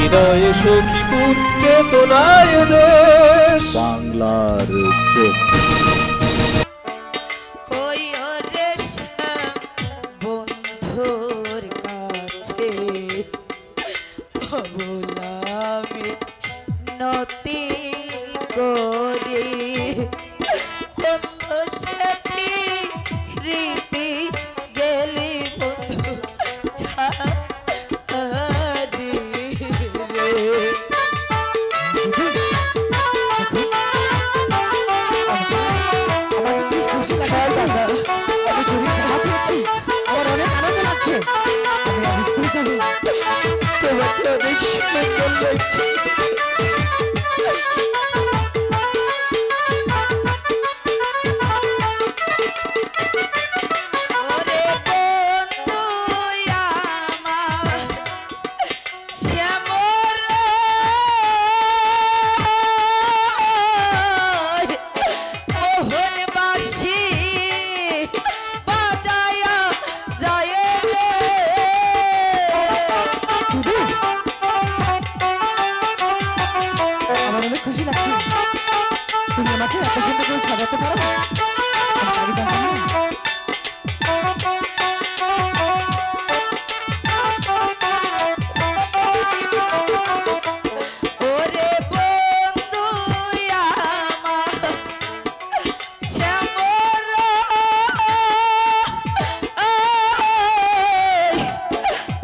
হৃদয়ে সখীপুর চেতনায় দেশ বাংলার চোখ। বন্ধুর কাছে বলামি নতি করে বন্ধু সাথী রীতি গেলি বন্ধু ছাড়ি রে। আমার অনেক আনন্দ লাগছে। আমি আজ স্কুলে যাবো। তোমাকে অনেক সুন্দর লাগছে। ওরে বন্ধু আমার শ্যামল মোহনবাসী বাজায়া যায় রে। আমার অনেক খুশি লাগছে। তুমি আমাকে এত সুন্দর করে সাজাতে পারো। আমি গাড়ি জানতাম না। ওরে বন্ধু আমার শ্যামল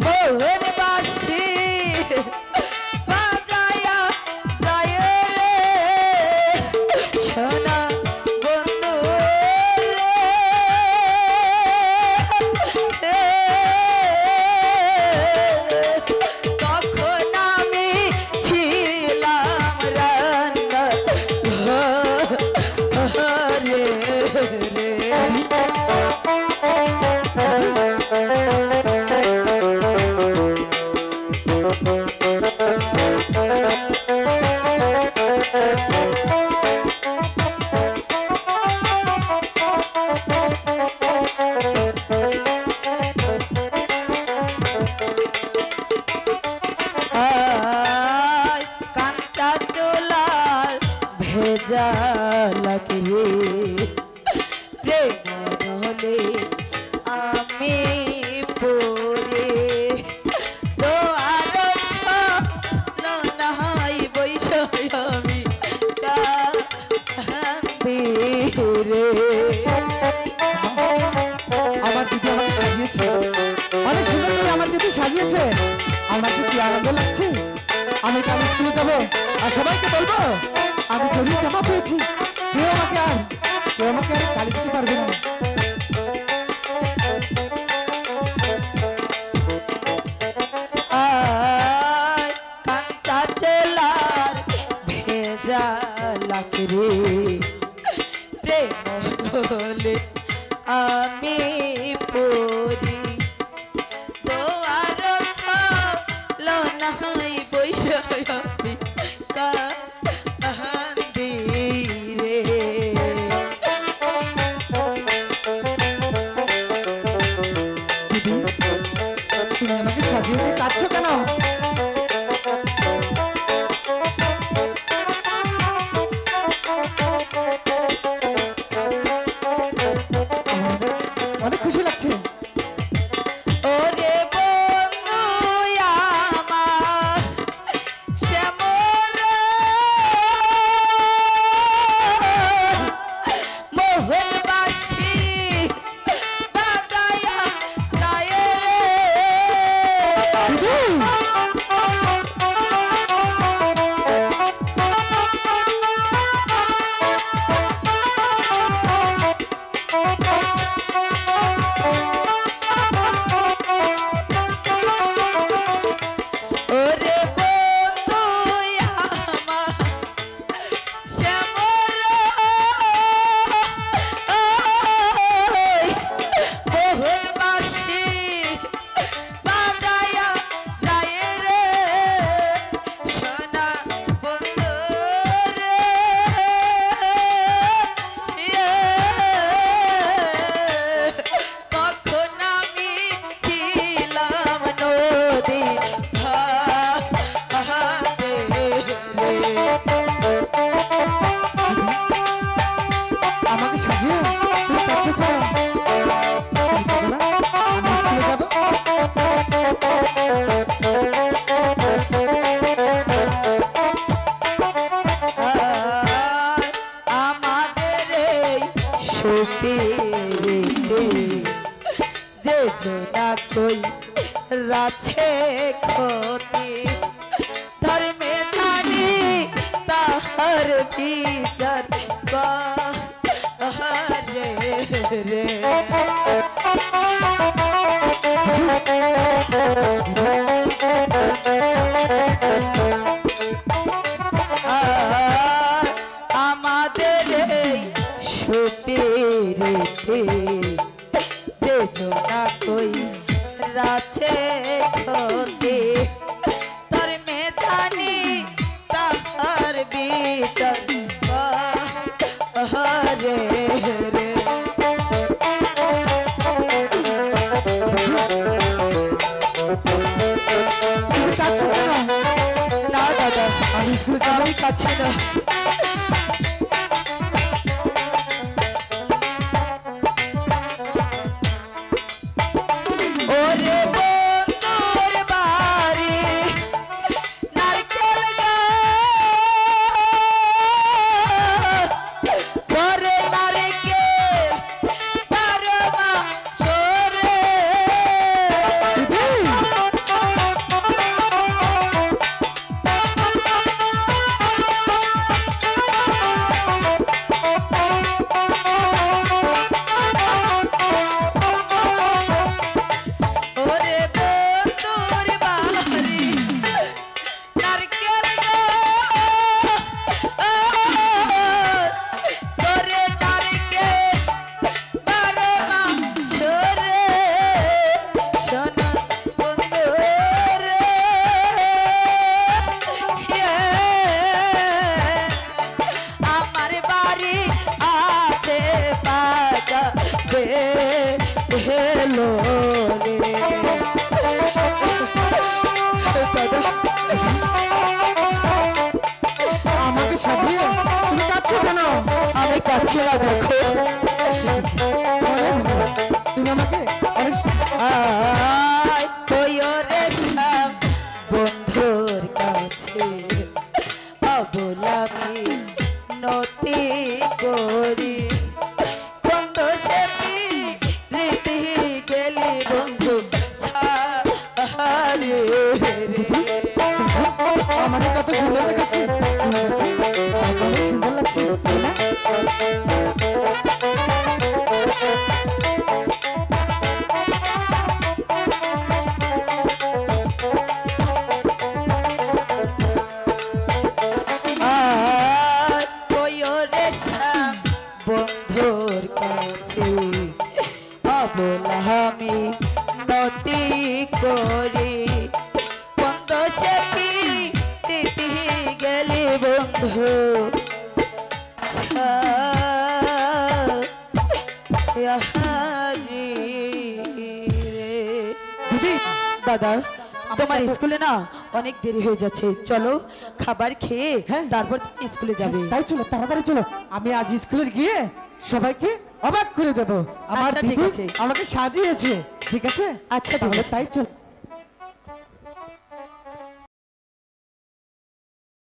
মোহনবাসী বাজায়া যায় রে। সোনা বন্ধু রে। তখন আমি ছিলাম রান্না ঘরে রে। আয় কাঞ্চা চোলার ভেজা লাগে প্রেম হলে আমি পড়ে তো আরো নাই বৈষয় আমি কান্দি রে। আমার দিদি আমাকে সাজিয়েছে। অনেক সুন্দর করে আমার দিদি সাজিয়েছে। আমার যে কি আনন্দ লাগছে। আমি কাল স্কুলে যাবো আর সবাইকে বলবো আমি জরির জামা পেয়েছি। কেউ আমাকে আর গালি দিতে পারবে না। আয় কাঞ্চা চোলার ভেজা লাগে প্রেম হলে আমি পড়ি তো আরো ছলো নাই বৈষয় আমি কান্দি রে। দিদি তুমি আমাকে সাজিয়ে দিয়ে কাঁদছো কেন? অনেক খুশি লাগছে। ওরে বন্ধু আমার শ্যামল বিচার করে রে আমাদের এই সুপিরিতে যে জোনা কই রাছে খোতে তার মেধানি তাহার বিচার করে রে তুমি কাঁদছো কেন? না দাদা আমি স্কুলে যাবো। আমি কাছে না ওরে বন্ধুর বাড়ি নারকেল গাছ ঘরে নারকেল পারমা সরে ওরে বন্ধুর বাড়ি নারকেল ঘরে নারকেল পারমা সরে শোন বন্ধু রে আমার বাড়ি আছে বাজা হেলো রে আমাকে সাজিয়ে তুমি কাঁদছো কেন? আমি কাছে না দেখো অনেক ভালো। তুমি আমাকে অনেক আয় তোরে সব বন্ধুর কাছে অবলামি নতি করি বন্ধু সে রীতি গেলি বন্ধু ছাড়ে আমাকে কত সুন্দর দেখাচ্ছে, অনেক সুন্দর লাগছে তাই না? আর তোরে সব বন্ধুর কাছে অবলামি নতি করি বন্ধু সে রীতি গেলি বন্ধু ছাড়ি রে দিদি দাদা তোমার স্কুলে না অনেক দেরি হয়ে যাচ্ছে চলো খাবার খেয়ে হ্যাঁ। তারপর তুমি স্কুলে যাবে তাই চলো, তাড়াতাড়ি চলো। আমি আজ স্কুলে গিয়ে সবাইকে অবাক করে দেবো। আমার আচ্ছা, ঠিক দিদি আছে। আমাকে সাজিয়েছে, ঠিক আছে? আচ্ছা, ঠিক তাহলে আছে। তাই চলো।